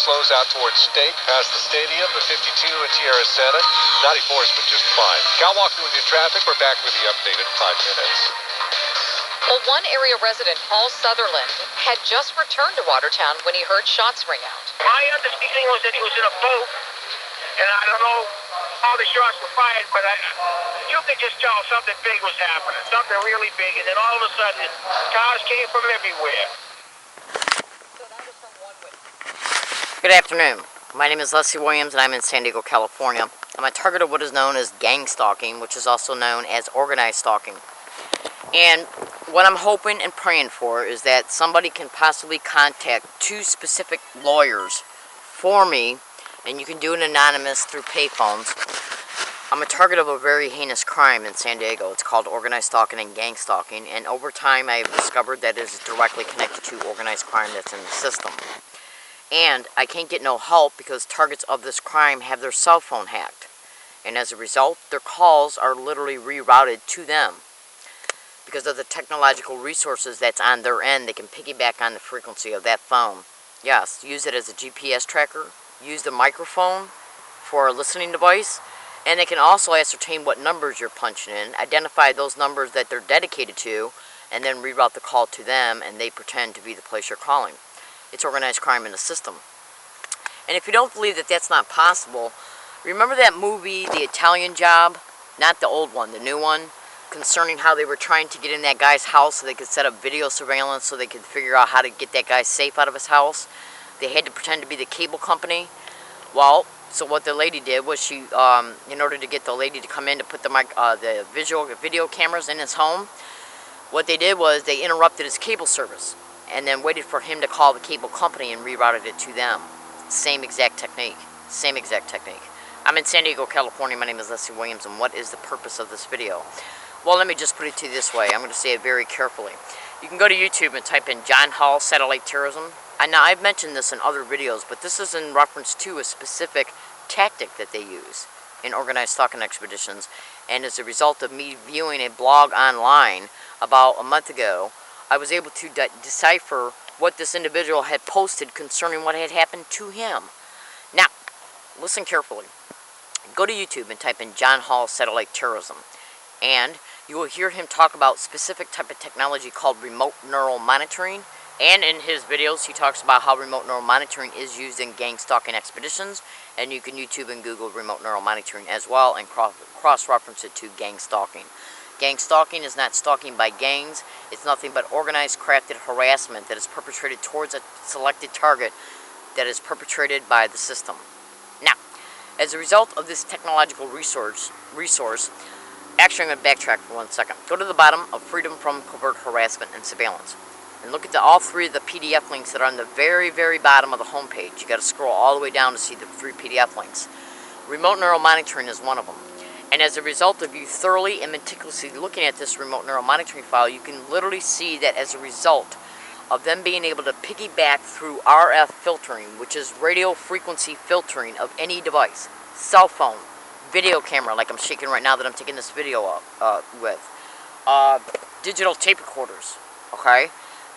slows out towards State, past the stadium, the 52 in Tierra Santa. 94 has been just fine. Cal walking with your traffic. We're back with the update in 5 minutes. Well, one area resident, Paul Sutherland, had just returned to Watertown when he heard shots ring out. My understanding was that he was in a boat, and I don't know how the shots were fired, but you could just tell something big was happening, something really big, and then all of a sudden, cars came from everywhere. Good afternoon. My name is Leslie Williams, and I'm in San Diego, California. I'm a target of what is known as gang stalking, which is also known as organized stalking. And what I'm hoping and praying for is that somebody can possibly contact 2 specific lawyers for me, and you can do it anonymous through payphones. I'm a target of a very heinous crime in San Diego. It's called organized stalking and gang stalking, and over time I have discovered that it is directly connected to organized crime that's in the system. And I can't get no help because targets of this crime have their cell phone hacked. And as a result, their calls are literally rerouted to them. Because of the technological resources that's on their end, they can piggyback on the frequency of that phone. Yes, use it as a GPS tracker, use the microphone for a listening device, and they can also ascertain what numbers you're punching in, identify those numbers that they're dedicated to, and then reroute the call to them, and they pretend to be the place you're calling. It's organized crime in the system. And if you don't believe that that's not possible, remember that movie, The Italian Job? Not the old one, the new one, concerning how they were trying to get in that guy's house so they could set up video surveillance so they could figure out how to get that guy safe out of his house. They had to pretend to be the cable company. Well, so what the lady did was she, in order to get the lady to come in to put the video cameras in his home, what they did was they interrupted his cable service and then waited for him to call the cable company and rerouted it to them. Same exact technique. Same exact technique. I'm in San Diego, California. My name is Leslie Williams, and what is the purpose of this video? Well, let me just put it to you this way. I'm going to say it very carefully. You can go to YouTube and type in John Hall Satellite Terrorism. And now, I've mentioned this in other videos, but this is in reference to a specific tactic that they use in organized stalking expeditions. And as a result of me viewing a blog online about a month ago, I was able to decipher what this individual had posted concerning what had happened to him. Now, listen carefully. Go to YouTube and type in John Hall Satellite Terrorism. And you will hear him talk about specific type of technology called remote neural monitoring. And in his videos, he talks about how remote neural monitoring is used in gang stalking expeditions. And you can YouTube and Google remote neural monitoring as well and cross-reference it to gang stalking. Gang stalking is not stalking by gangs. It's nothing but organized, crafted harassment that is perpetrated towards a selected target that is perpetrated by the system. Now, as a result of this technological resource, actually, I'm going to backtrack for 1 second. Go to the bottom of Freedom from Covert Harassment and Surveillance. And look at all 3 of the PDF links that are on the very, very bottom of the homepage. You got to scroll all the way down to see the 3 PDF links. Remote neural monitoring is one of them. And as a result of you thoroughly and meticulously looking at this remote neural monitoring file, you can literally see that as a result of them being able to piggyback through RF filtering, which is radio frequency filtering of any device, cell phone, video camera, like I'm shaking right now that I'm taking this video up with, digital tape recorders, okay?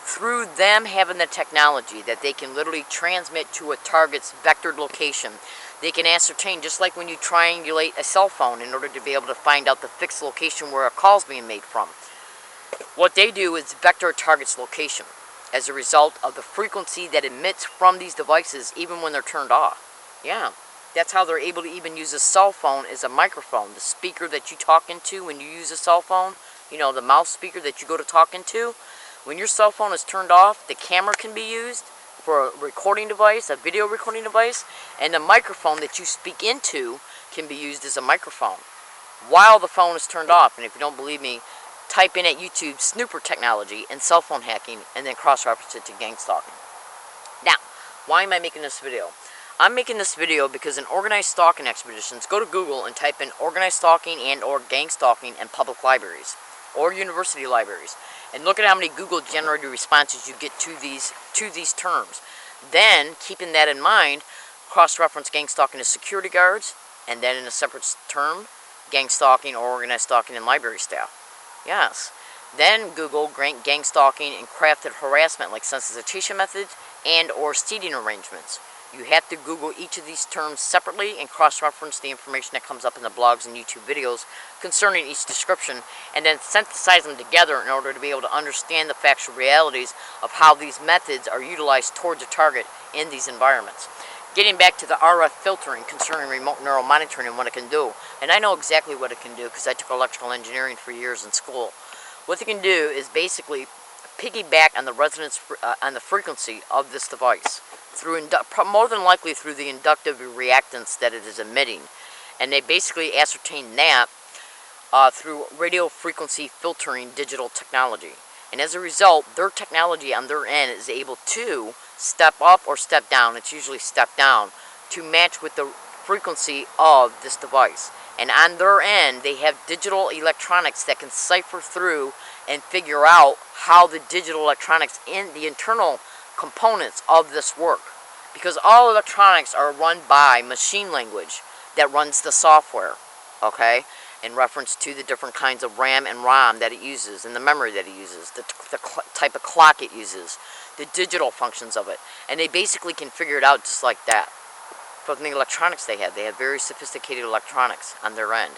Through them having the technology that they can literally transmit to a target's vectored location, they can ascertain, just like when you triangulate a cell phone in order to be able to find out the fixed location where a call's being made from. What they do is vector a target's location as a result of the frequency that emits from these devices even when they're turned off. Yeah. That's how they're able to even use a cell phone as a microphone. The speaker that you talk into when you use a cell phone, you know, the mouse speaker that you go to talk into, when your cell phone is turned off, the camera can be used for a recording device, a video recording device, and the microphone that you speak into can be used as a microphone while the phone is turned off. And if you don't believe me, type in at YouTube snooper technology and cell phone hacking and then cross-reference it to gang stalking. Now, why am I making this video? I'm making this video because in organized stalking expeditions, go to Google and type in organized stalking and or gang stalking in public libraries or university libraries. And look at how many Google generated responses you get to these terms. Then, keeping that in mind, cross-reference gang stalking as security guards, and then in a separate term, gang stalking or organized stalking in library staff. Yes. Then Google gang stalking and crafted harassment like sensitization methods and or stealing arrangements. You have to Google each of these terms separately and cross-reference the information that comes up in the blogs and YouTube videos concerning each description, and then synthesize them together in order to be able to understand the factual realities of how these methods are utilized towards a target in these environments. Getting back to the RF filtering concerning remote neural monitoring and what it can do, and I know exactly what it can do because I took electrical engineering for years in school. What it can do is basically piggyback on the resonance, on the frequency of this device, through more than likely through the inductive reactance that it is emitting, and they basically ascertain that through radio frequency filtering digital technology. And as a result, their technology on their end is able to step up or step down, it's usually step down, to match with the frequency of this device. And on their end, they have digital electronics that can cipher through and figure out how the digital electronics in the internal components of this work. Because all electronics are run by machine language that runs the software, okay? In reference to the different kinds of RAM and ROM that it uses, and the memory that it uses, the type of clock it uses, the digital functions of it. And they basically can figure it out just like that. From the electronics they have very sophisticated electronics on their end.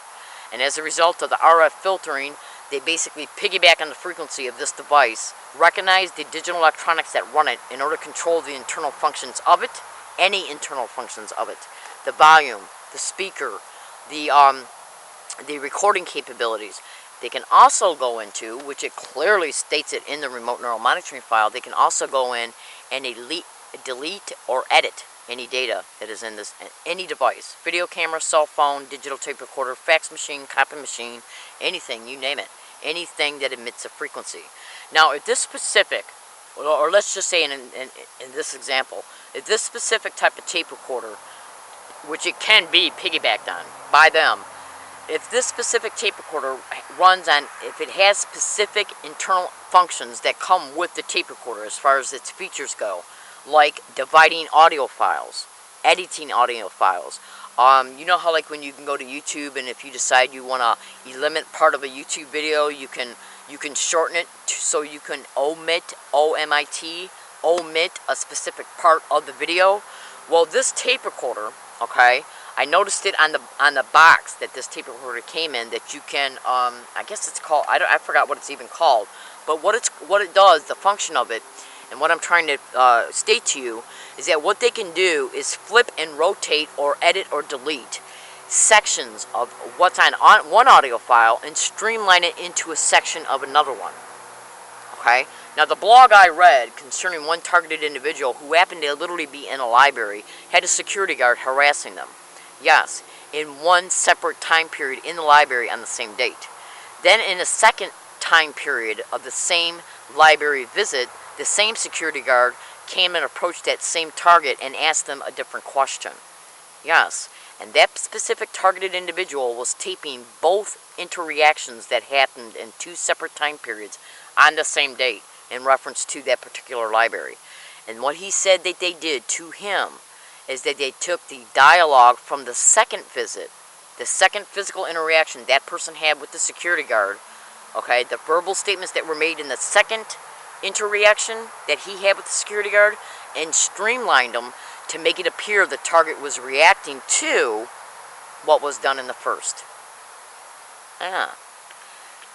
And as a result of the RF filtering, they basically piggyback on the frequency of this device, recognize the digital electronics that run it in order to control the internal functions of it, any internal functions of it, the volume, the speaker, the recording capabilities. They can also go into, which it clearly states it in the remote neural monitoring file, they can also go in and delete or edit any data that is in this, any device, video camera, cell phone, digital tape recorder, fax machine, copy machine, anything, you name it, anything that emits a frequency. Now, if this specific, or let's just say in this example, if this specific type of tape recorder, which it can be piggybacked on by them, if this specific tape recorder runs on, if it has specific internal functions that come with the tape recorder as far as its features go, like dividing audio files, editing audio files. You know how like when you can go to YouTube and if you decide you want to eliminate part of a YouTube video, you can shorten it so you can omit, O-M-I-T, omit a specific part of the video. Well, this tape recorder, okay, I noticed it on the box that this tape recorder came in, that you can, I guess it's called, I forgot what it's even called, but what it does, the function of it, and what I'm trying to state to you is that what they can do is flip and rotate or edit or delete sections of what's on one audio file and streamline it into a section of another one. Okay? Now, the blog I read concerning one targeted individual who happened to literally be in a library had a security guard harassing them. Yes, in one separate time period in the library on the same date. Then in a second time period of the same library visit, the same security guard came and approached that same target and asked them a different question. Yes, and that specific targeted individual was taping both interreactions that happened in two separate time periods on the same date in reference to that particular library. And what he said that they did to him is that they took the dialogue from the second visit, the second physical interaction that person had with the security guard, okay, the verbal statements that were made in the second interreaction that he had with the security guard, and streamlined them to make it appear the target was reacting to what was done in the first.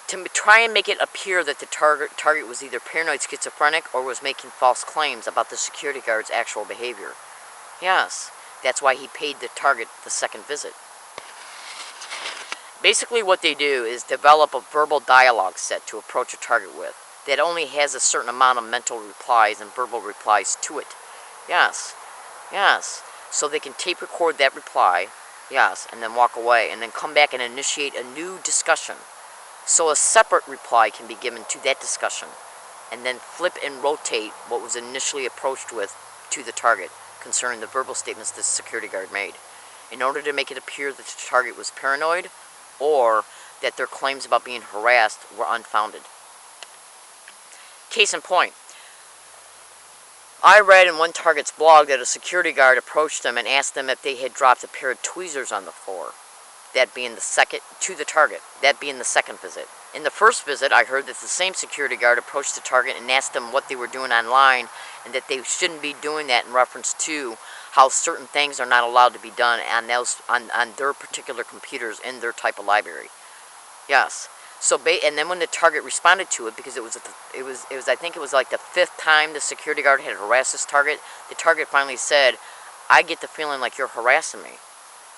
To try and make it appear that the target was either paranoid schizophrenic or was making false claims about the security guard's actual behavior. Yes, that's why he paid the target the second visit. Basically what they do is develop a verbal dialogue set to approach a target with that only has a certain amount of mental replies and verbal replies to it. Yes, yes. So they can tape record that reply, yes, and then walk away, and then come back and initiate a new discussion. So a separate reply can be given to that discussion, and then flip and rotate what was initially approached with to the target concerning the verbal statements the security guard made, in order to make it appear that the target was paranoid or that their claims about being harassed were unfounded. Case in point, I read in one target's blog that a security guard approached them and asked them if they had dropped a pair of tweezers on the floor, that being the second, to the target, that being the second visit. In the first visit, I heard that the same security guard approached the target and asked them what they were doing online and that they shouldn't be doing that in reference to how certain things are not allowed to be done on their particular computers in their type of library. Yes. So and then when the target responded to it, because it was I think it was like the 5th time the security guard had harassed this target, the target finally said, "I get the feeling like you're harassing me."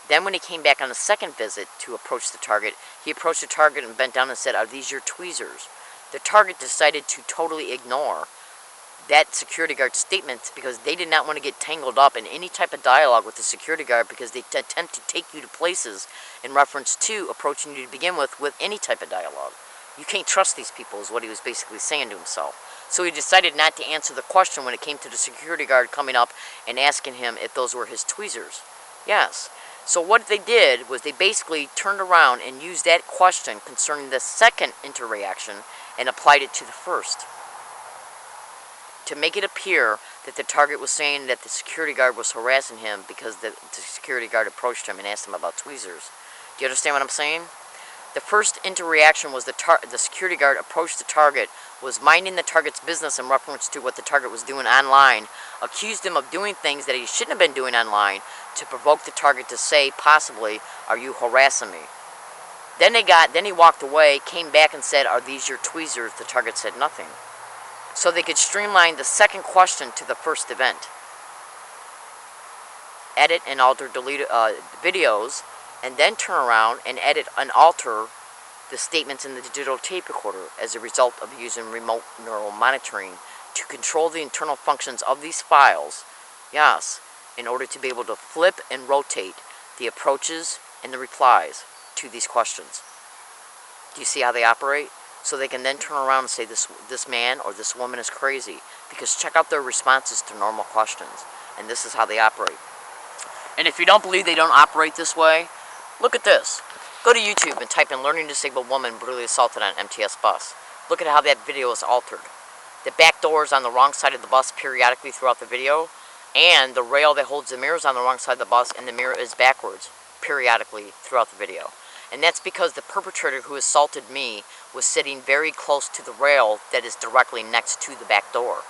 Then when he came back on the second visit to approach the target, he approached the target and bent down and said, "Are these your tweezers?" The target decided to totally ignore that security guard's statement because they did not want to get tangled up in any type of dialogue with the security guard, because they attempt to take you to places in reference to approaching you to begin with any type of dialogue. You can't trust these people is what he was basically saying to himself. So he decided not to answer the question when it came to the security guard coming up and asking him if those were his tweezers. Yes. So what they did was they basically turned around and used that question concerning the second interaction and applied it to the first, to make it appear that the target was saying that the security guard was harassing him because the security guard approached him and asked him about tweezers. Do you understand what I'm saying? The first interaction was the security guard approached the target, was minding the target's business in reference to what the target was doing online, accused him of doing things that he shouldn't have been doing online to provoke the target to say, possibly, "Are you harassing me?" Then he walked away, came back and said, "Are these your tweezers?" The target said nothing. So they could streamline the second question to the first event. Edit and alter videos, and then turn around and edit and alter the statements in the digital tape recorder as a result of using remote neural monitoring to control the internal functions of these files, yes, in order to be able to flip and rotate the approaches and the replies to these questions. Do you see how they operate? So they can then turn around and say this man or this woman is crazy, because check out their responses to normal questions, and this is how they operate. And if you don't believe they don't operate this way, look at this. Go to YouTube and type in "learning disabled woman brutally assaulted on MTS bus." Look at how that video is altered. The back door is on the wrong side of the bus periodically throughout the video, and the rail that holds the mirror is on the wrong side of the bus, and the mirror is backwards periodically throughout the video. And that's because the perpetrator who assaulted me was sitting very close to the rail that is directly next to the back door.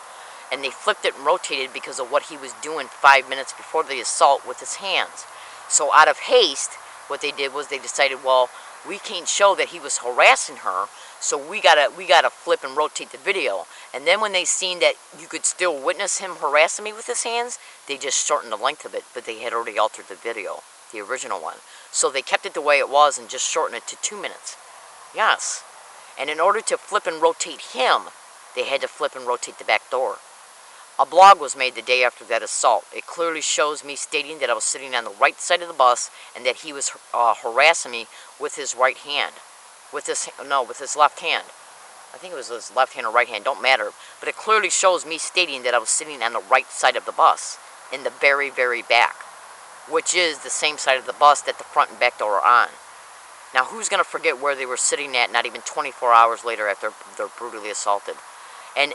And they flipped it and rotated because of what he was doing 5 minutes before the assault with his hands. So out of haste, what they did was they decided, well, we can't show that he was harassing her, so we gotta flip and rotate the video. And then when they seen that you could still witness him harassing me with his hands, they just shortened the length of it, but they had already altered the video, the original one. So they kept it the way it was and just shortened it to 2 minutes. Yes. And in order to flip and rotate him, they had to flip and rotate the back door. A blog was made the day after that assault. It clearly shows me stating that I was sitting on the right side of the bus and that he was harassing me with his right hand. With his left hand. I think it was his left hand or right hand, don't matter. But it clearly shows me stating that I was sitting on the right side of the bus, in the very, very back, which is the same side of the bus that the front and back door are on. Now, who's going to forget where they were sitting at not even 24 hours later after they're brutally assaulted? And